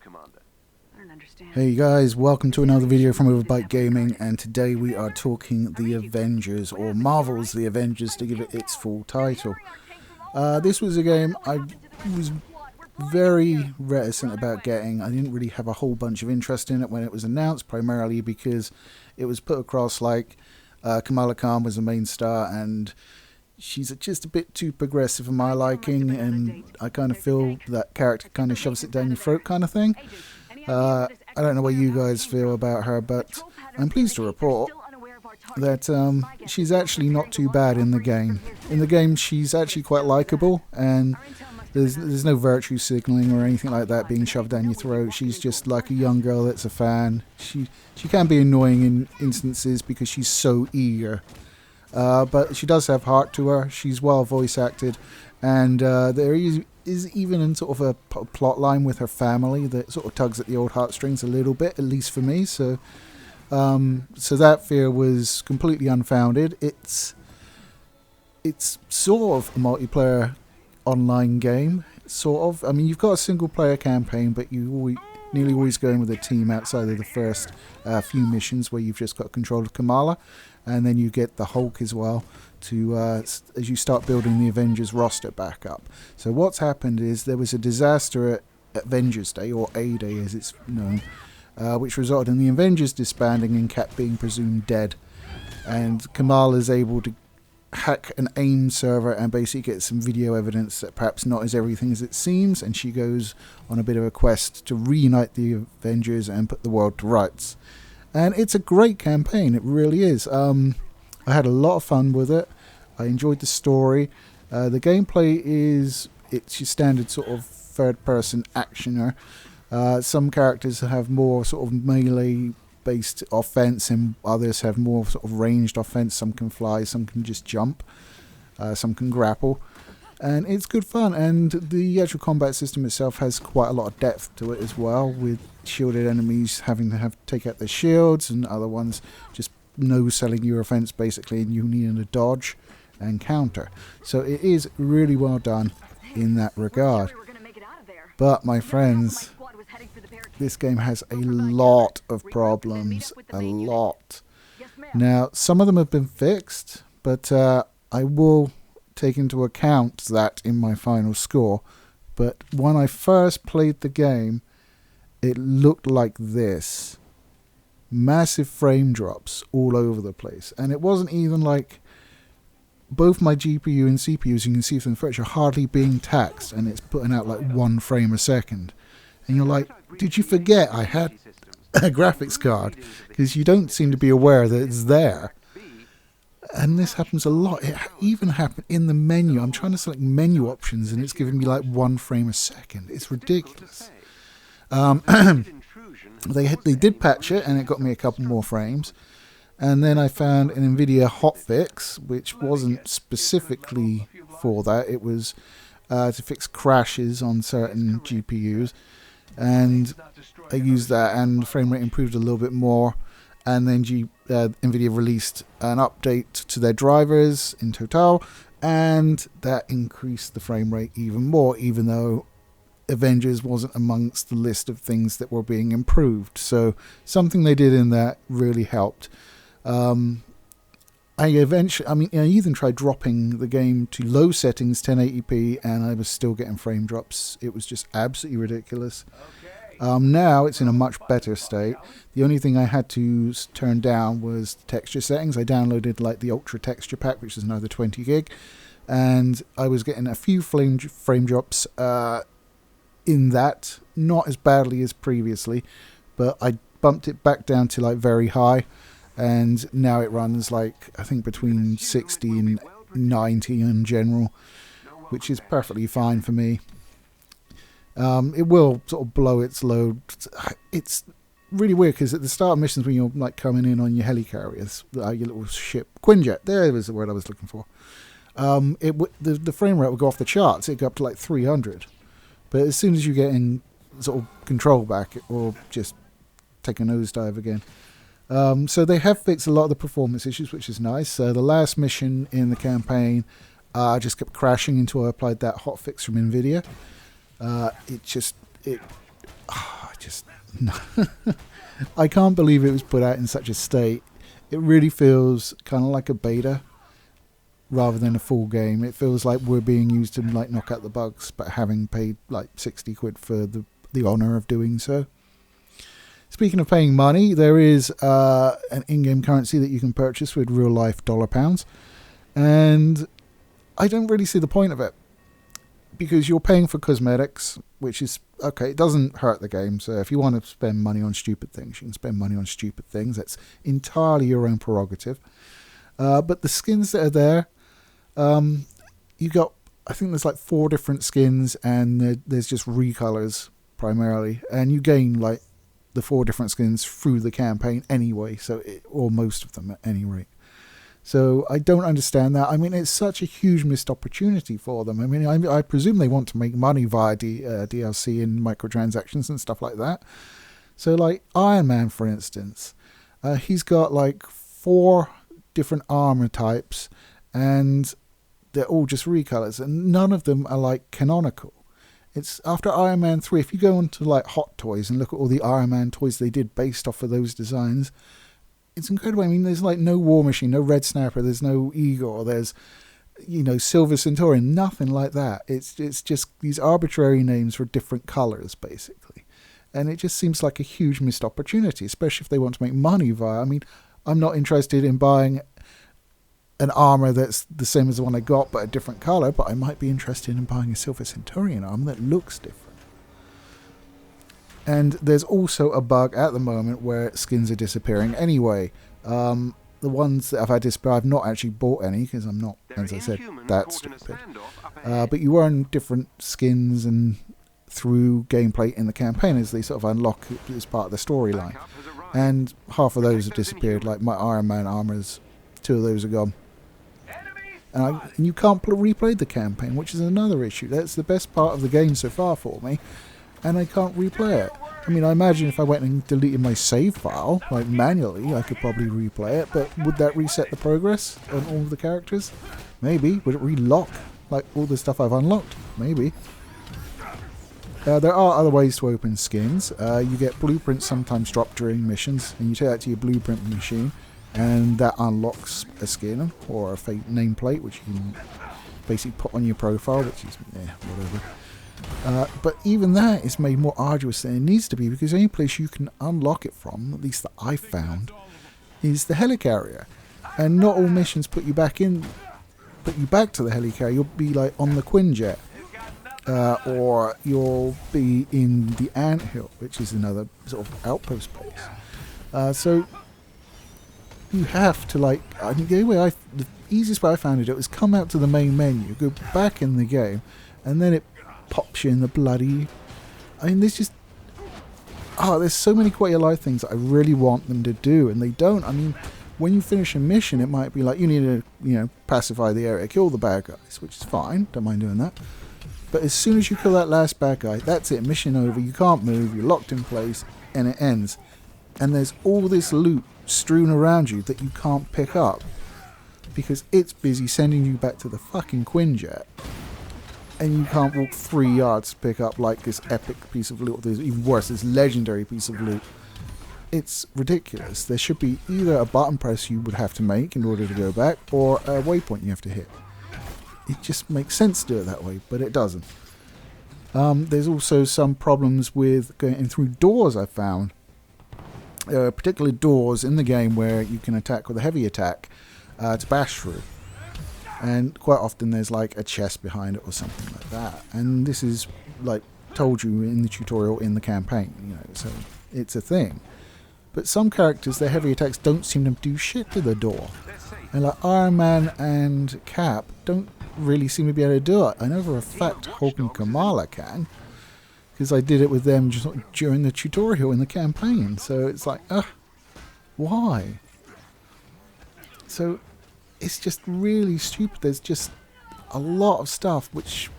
Commander. I don't understand. Hey guys, welcome to another video from Overbite Gaming, and today we are talking The Avengers, or Marvel's The Avengers to give it its full title. This was a game I was very reticent about getting. I didn't really have a whole bunch of interest in it when it was announced, primarily because it was put across like Kamala Khan was the main star, and she's just a bit too progressive for my liking, and I kind of feel that character kind of shoves it down your throat kind of thing. I don't know what you guys feel about her, but I'm pleased to report that she's actually not too bad in the game. In the game, she's actually quite likable, and there's no virtue signaling or anything like that being shoved down your throat. She's just like a young girl that's a fan. She can be annoying in instances because she's so eager. But she does have heart to her. She's well voice acted, and there is even in sort of a plot line with her family that sort of tugs at the old heartstrings a little bit, at least for me. So that fear was completely unfounded. It's sort of a multiplayer online game, sort of. I mean, you've got a single player campaign, but you nearly always go in with a team outside of the first few missions where you've just got control of Kamala, and then you get the Hulk as well to as you start building the Avengers roster back up. So what's happened is there was a disaster at Avengers Day, or A-Day as it's known, which resulted in the Avengers disbanding and Cap being presumed dead, and Kamala is able to hack an AIM server and basically get some video evidence that perhaps not as everything as it seems, and she goes on a bit of a quest to reunite the Avengers and put the world to rights. And it's a great campaign, it really is. I had a lot of fun with it. I enjoyed the story. The gameplay it's your standard sort of third-person actioner. Some characters have more sort of melee-based offense, and others have more sort of ranged offense. Some can fly, some can just jump, some can grapple. And it's good fun, and the actual combat system itself has quite a lot of depth to it as well, with shielded enemies having to take out their shields, and other ones just no-selling your offense basically, and you needing to dodge and counter. So it is really well done in that regard. But my friends, this game has a lot of problems, a lot. Now, some of them have been fixed, but I will take into account that in my final score. But when I first played the game, it looked like this. Massive frame drops all over the place. And it wasn't even like both my GPU and CPU, as you can see from the footage, are hardly being taxed, and it's putting out like 1 frame a second. And you're like, did you forget I had a graphics card? Because you don't seem to be aware that it's there. And this happens a lot. It even happened in the menu. I'm trying to select menu options, and it's giving me like 1 frame a second. It's ridiculous. They did patch it, and it got me a couple more frames. And then I found an NVIDIA hotfix, which wasn't specifically for that. It was to fix crashes on certain GPUs. And I used that, and the frame rate improved a little bit more. And then NVIDIA released an update to their drivers in total, and that increased the frame rate even more, even though Avengers wasn't amongst the list of things that were being improved. So something they did in that really helped. I even tried dropping the game to low settings, 1080p, and I was still getting frame drops. It was just absolutely ridiculous. Now it's in a much better state. The only thing I had to turn down was the texture settings. I downloaded like the Ultra Texture Pack, which is another 20 gig, and I was getting a few frame drops in that, not as badly as previously, but I bumped it back down to like very high, and now it runs like I think between 60 and 90 in general, which is perfectly fine for me. It will sort of blow its load. It's really weird because at the start of missions, when you're like coming in on your helicarriers, your little ship, Quinjet, there was the word I was looking for. The frame rate will go off the charts. It'd go up to like 300, but as soon as you get in sort of control back, it will just take a nosedive again. So they have fixed a lot of the performance issues, which is nice. The last mission in the campaign, I just kept crashing until I applied that hotfix from NVIDIA. It just just... No. I can't believe it was put out in such a state. It really feels kind of like a beta rather than a full game. It feels like we're being used to like knock out the bugs, but having paid like 60 quid for the honour of doing so. Speaking of paying money, there is an in-game currency that you can purchase with real-life dollar pounds. And I don't really see the point of it. Because you're paying for cosmetics, which is, okay, it doesn't hurt the game. So if you want to spend money on stupid things, you can spend money on stupid things. That's entirely your own prerogative. But the skins that are there, you got, I think there's like 4 different skins, and there's just recolors primarily. And you gain like the 4 different skins through the campaign anyway, or most of them at any rate. So I don't understand that. I mean, it's such a huge missed opportunity for them. I mean, I presume they want to make money via DLC and microtransactions and stuff like that. So like Iron Man, for instance, he's got like 4 different armor types, and they're all just recolors, and none of them are like canonical. It's after Iron Man 3, if you go onto like Hot Toys and look at all the Iron Man toys they did based off of those designs, it's incredible. I mean, there's like no War Machine, no Red Snapper, there's no Igor, there's, you know, Silver Centaurian, nothing like that. It's just these arbitrary names for different colours, basically. And it just seems like a huge missed opportunity, especially if they want to make money via... I mean, I'm not interested in buying an armour that's the same as the one I got, but a different colour, but I might be interested in buying a Silver Centaurian armour that looks different. And there's also a bug at the moment where skins are disappearing anyway. The ones that I've had disappear, I've not actually bought any because I'm not, as I said, that stupid. But you earn different skins and through gameplay in the campaign as they sort of unlock as part of the storyline. And half of those have disappeared, like my Iron Man armors, 2 of those are gone. And you can't replay the campaign, which is another issue. That's the best part of the game so far for me. And I can't replay it. I mean, I imagine if I went and deleted my save file, like manually, I could probably replay it, but would that reset the progress on all of the characters? Maybe. Would it relock, like, all the stuff I've unlocked? Maybe. There are other ways to open skins. You get blueprints sometimes drop during missions, and you take that to your blueprint machine, and that unlocks a skin, or a fake nameplate, which you can basically put on your profile, which is, whatever. But even that is made more arduous than it needs to be, because the only place you can unlock it from, at least that I found, is the helicarrier. And not all missions put you back to the helicarrier. You'll be like on the Quinjet, or you'll be in the anthill, which is another sort of outpost base. So you have to like, I think the easiest way I found it was come out to the main menu, go back in the game, and then it pops you in the bloody... I mean, there's so many quality of life things that I really want them to do, and they don't. I mean, when you finish a mission, it might be like, you need to, pacify the area, kill the bad guys, which is fine, don't mind doing that. But as soon as you kill that last bad guy, that's it, mission over, you can't move, you're locked in place, and it ends. And there's all this loot strewn around you that you can't pick up, because it's busy sending you back to the fucking Quinjet. And you can't walk 3 yards to pick up like this epic piece of loot, or this, even worse, this legendary piece of loot. It's ridiculous. There should be either a button press you would have to make in order to go back, or a waypoint you have to hit. It just makes sense to do it that way, but it doesn't. There's also some problems with going in through doors, I found. Particularly doors in the game where you can attack with a heavy attack to bash through. And quite often there's like a chest behind it or something like that. And this is like told you in the tutorial in the campaign, so it's a thing. But some characters, their heavy attacks don't seem to do shit to the door. And like Iron Man and Cap don't really seem to be able to do it. I know for a fact Hulk and Kamala can, because I did it with them just during the tutorial in the campaign. So it's like, why? So it's just really stupid. There's just a lot of stuff which,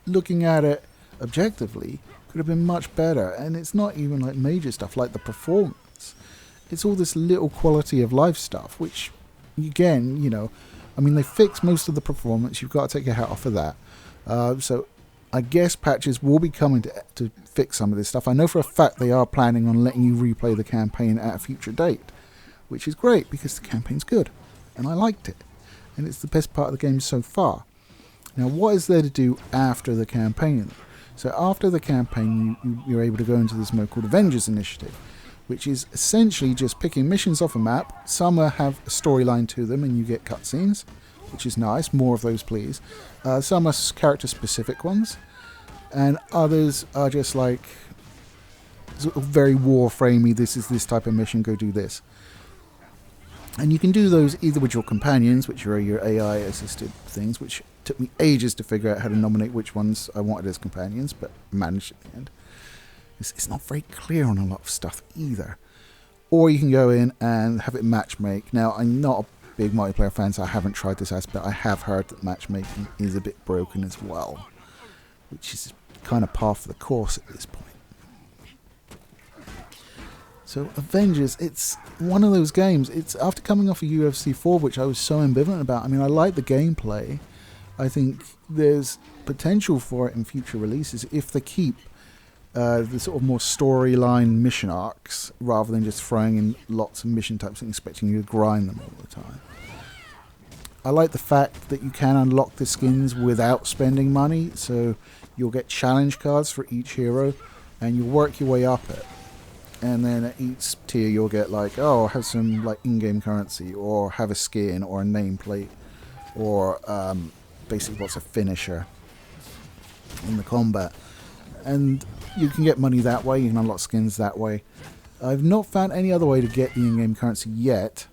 looking at it objectively, could have been much better. And it's not even like major stuff like the performance. It's all this little quality of life stuff, which, again, I mean, they fixed most of the performance. You've got to take your hat off for that. So I guess patches will be coming to fix some of this stuff. I know for a fact they are planning on letting you replay the campaign at a future date, which is great because the campaign's good, and I liked it, and it's the best part of the game so far. Now, what is there to do after the campaign? So after the campaign, you're able to go into this mode called Avengers Initiative, which is essentially just picking missions off a map. Some have a storyline to them, and you get cutscenes, which is nice. More of those, please. Some are character-specific ones, and others are just like sort of very warframey. This is this type of mission. Go do this. And you can do those either with your companions, which are your AI-assisted things, which took me ages to figure out how to nominate which ones I wanted as companions, but managed at the end. It's not very clear on a lot of stuff either. Or you can go in and have it matchmake. Now, I'm not a big multiplayer fan, so I haven't tried this aspect. I have heard that matchmaking is a bit broken as well, which is kind of par for the course at this point. So Avengers, it's one of those games. It's after coming off of UFC 4, which I was so ambivalent about. I mean, I like the gameplay. I think there's potential for it in future releases if they keep the sort of more storyline mission arcs rather than just throwing in lots of mission types and expecting you to grind them all the time. I like the fact that you can unlock the skins without spending money, so you'll get challenge cards for each hero and you'll work your way up it. And then at each tier you'll get like, oh, have some like in-game currency, or have a skin, or a nameplate, or basically what's a finisher in the combat. And you can get money that way, you can unlock skins that way. I've not found any other way to get the in-game currency yet.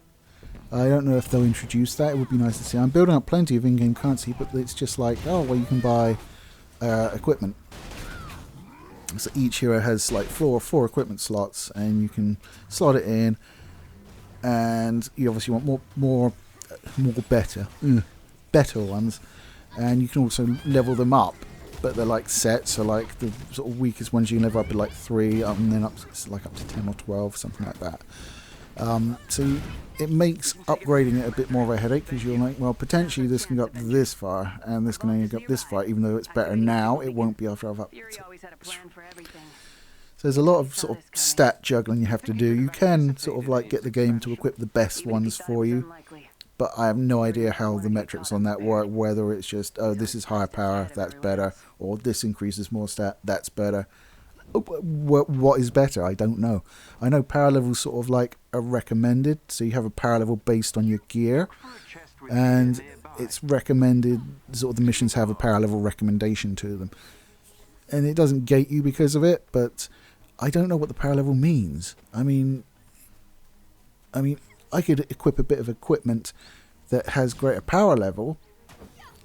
I don't know if they'll introduce that, it would be nice to see. I'm building up plenty of in-game currency, but it's just like, oh, well, you can buy equipment. So each hero has like four equipment slots, and you can slot it in, and you obviously want more better ones, and you can also level them up, but they're like set. So like the sort of weakest ones you can level up to like 3, and then up to 10 or 12, something like that. So it makes upgrading it a bit more of a headache, because you're like, well, potentially this can go up this far, and this can only go up this far, even though it's better now, it won't be after I've up. So there's a lot of sort of stat juggling you have to do. You can sort of like get the game to equip the best ones for you, but I have no idea how the metrics on that work, whether it's just, oh, this is higher power, that's better, or this increases more stat, that's better. What is better? I don't know. I know power levels sort of like are recommended, so you have a power level based on your gear, and it's recommended, sort of the missions have a power level recommendation to them, and it doesn't gate you because of it, but I don't know what the power level means. I mean I could equip a bit of equipment that has greater power level,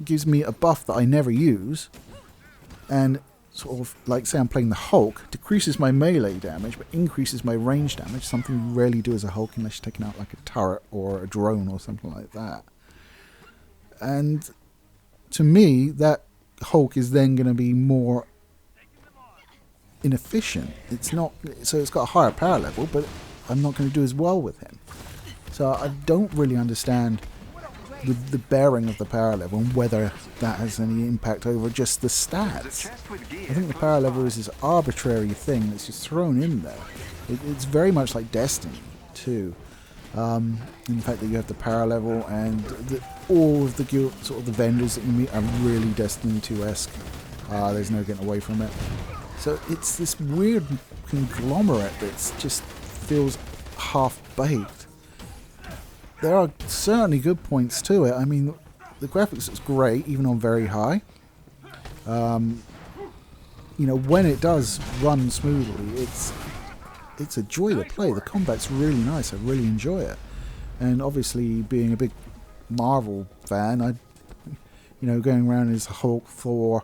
gives me a buff that I never use, and sort of like, say I'm playing the Hulk, decreases my melee damage but increases my range damage, something you rarely do as a Hulk unless you're taking out like a turret or a drone or something like that. And to me, that Hulk is then going to be more inefficient. It's not, so it's got a higher power level, but I'm not going to do as well with him. So I don't really understand the bearing of the power level and whether that has any impact over just the stats. I think the power level is this arbitrary thing that's just thrown in there. It's very much like Destiny too, in the fact that you have the power level, and all of the sort of the vendors that you meet are really Destiny 2-esque. There's no getting away from it. So it's this weird conglomerate that just feels half-baked. There are certainly good points to it. I mean, the graphics is great, even on very high. You know, when it does run smoothly, it's a joy to play. The combat's really nice. I really enjoy it. And obviously, being a big Marvel fan, going around as Hulk, Thor,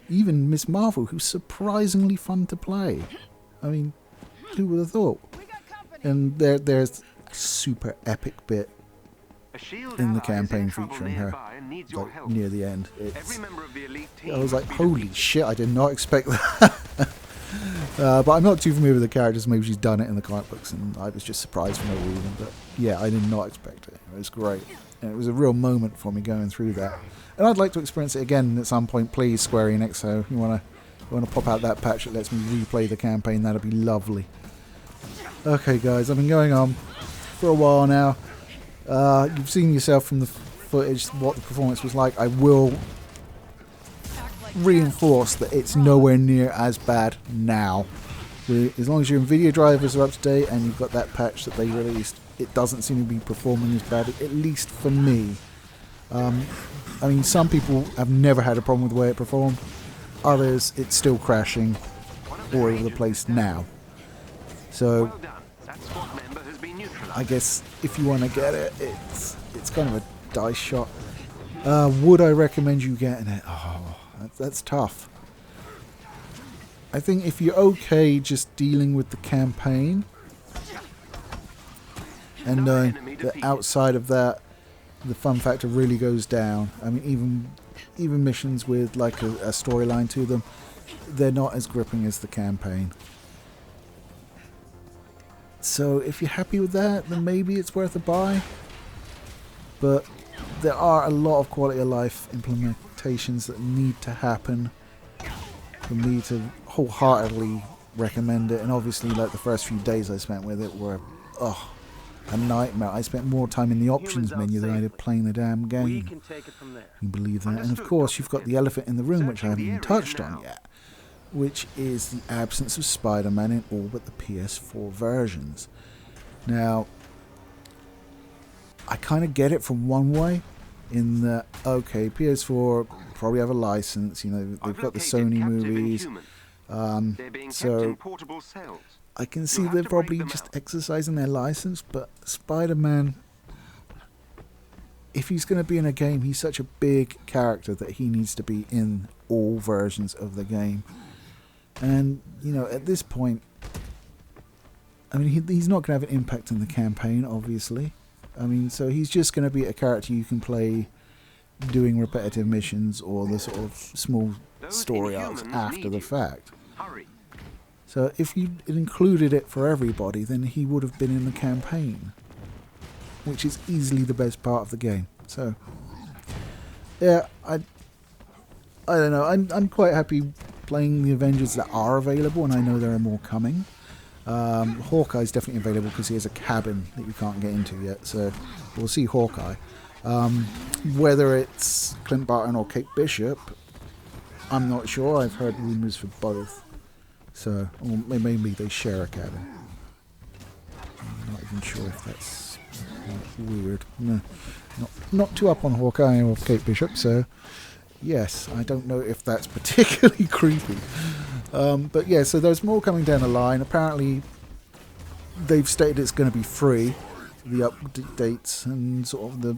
even Miss Marvel, who's surprisingly fun to play. I mean, who would have thought? And there's a super epic bit in the campaign featuring her, like near the end. I was like, holy shit, I did not expect that. But I'm not too familiar with the characters. Maybe she's done it in the comic books and I was just surprised for no reason. But yeah, I did not expect it. It was great. it was a real moment for me going through that. And I'd like to experience it again at some point, please, Square Enix. So you want to pop out that patch that lets me replay the campaign, that'd be lovely. Okay, guys, I've been going on for a while now. You've seen yourself from the footage what the performance was like. I will reinforce that it's nowhere near as bad now. As long as your NVIDIA drivers are up to date and you've got that patch that they released, it doesn't seem to be performing as bad, at least for me. I mean, some people have never had a problem with the way it performed. Others, it's still crashing all over the place now. So, I guess if you want to get it, it's kind of a dice shot. Would I recommend you getting it? Oh, that's tough. I think if you're okay just dealing with the campaign, and that outside of that, the fun factor really goes down. I mean, even missions with like a storyline to them, they're not as gripping as the campaign. So if you're happy with that, then maybe it's worth a buy. But there are a lot of quality of life implementations that need to happen for me to wholeheartedly recommend it. And obviously, like, the first few days I spent with it were a nightmare. I spent more time in the options menu than I did playing the damn game. Can you believe that? And of course, you've got the elephant in the room, which I haven't even touched on yet, which is the absence of Spider-Man in all but the PS4 versions. Now, I kind of get it from one way, in that, okay, PS4 probably have a license, you know, they've got the Sony movies, so I can see they're probably just exercising their license, but Spider-Man, if he's going to be in a game, he's such a big character that he needs to be in all versions of the game. And, you know, at this point, I mean, he's not going to have an impact in the campaign, obviously. I mean, so he's just going to be a character you can play doing repetitive missions or the sort of small story arcs after the fact. So if you included it for everybody, then he would have been in the campaign, which is easily the best part of the game. So, yeah, I don't know. I'm quite happy playing the Avengers that are available, and I know there are more coming. Hawkeye's definitely available because he has a cabin that you can't get into yet, so we'll see Hawkeye. Whether it's Clint Barton or Kate Bishop, I'm not sure. I've heard rumours for both, so or maybe they share a cabin. I'm not even sure if that's weird. No, not too up on Hawkeye or Kate Bishop, so yes, I don't know if that's particularly creepy. But yeah, so there's more coming down the line. Apparently, they've stated it's going to be free, the updates and sort of the...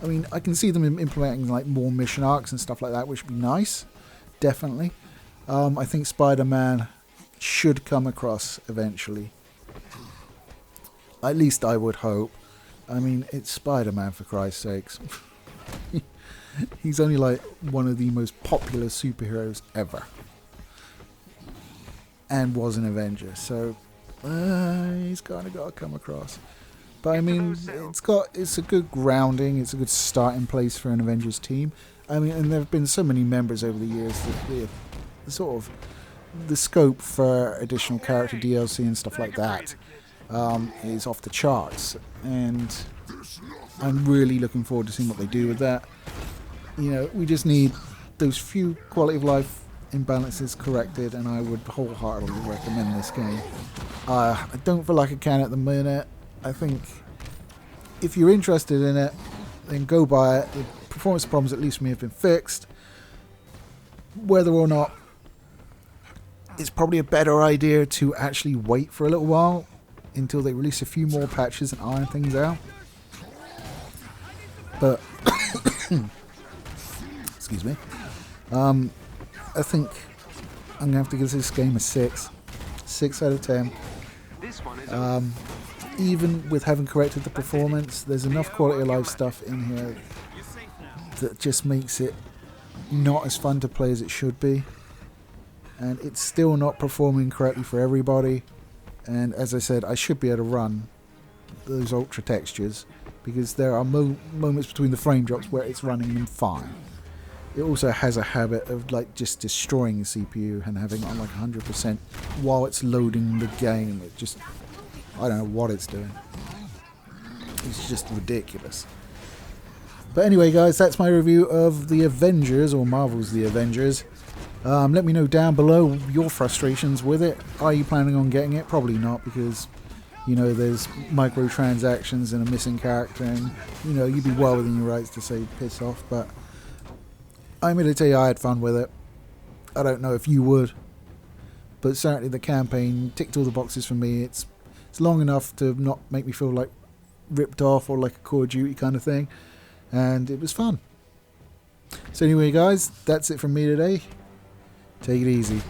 I mean, I can see them implementing like more mission arcs and stuff like that, which would be nice, definitely. I think Spider-Man should come across eventually. At least I would hope. I mean, it's Spider-Man, for Christ's sakes. He's only like one of the most popular superheroes ever. And was an Avenger, so he's kind of got to come across. But I mean, it's a good grounding, it's a good starting place for an Avengers team. I mean, and there have been so many members over the years that the sort of the scope for additional character DLC and stuff like that is off the charts, and I'm really looking forward to seeing what they do with that. You know, we just need those few quality of life imbalances corrected, and I would wholeheartedly recommend this game. I don't feel like I can at the minute. I think if you're interested in it, then go buy it. The performance problems, at least for me, have been fixed. Whether or not it's probably a better idea to actually wait for a little while until they release a few more patches and iron things out. But excuse me. I think I'm going to have to give this game a 6. 6 out of 10. Even with having corrected the performance, there's enough quality of life stuff in here that just makes it not as fun to play as it should be. And it's still not performing correctly for everybody. And as I said, I should be able to run those ultra textures because there are moments between the frame drops where it's running them fine. It also has a habit of like just destroying the CPU and having it on like 100% while it's loading the game. It just, I don't know what it's doing. It's just ridiculous. But anyway, guys, that's my review of the Avengers, or Marvel's The Avengers. Let me know down below your frustrations with it. Are you planning on getting it? Probably not, because, you know, there's microtransactions and a missing character, and, you know, you'd be well within your rights to say piss off, but I'm going to tell you I had fun with it. I don't know if you would, but certainly the campaign ticked all the boxes for me. It's long enough to not make me feel like ripped off or like a Call of Duty kind of thing, and it was fun. So anyway, guys, that's it from me today. Take it easy.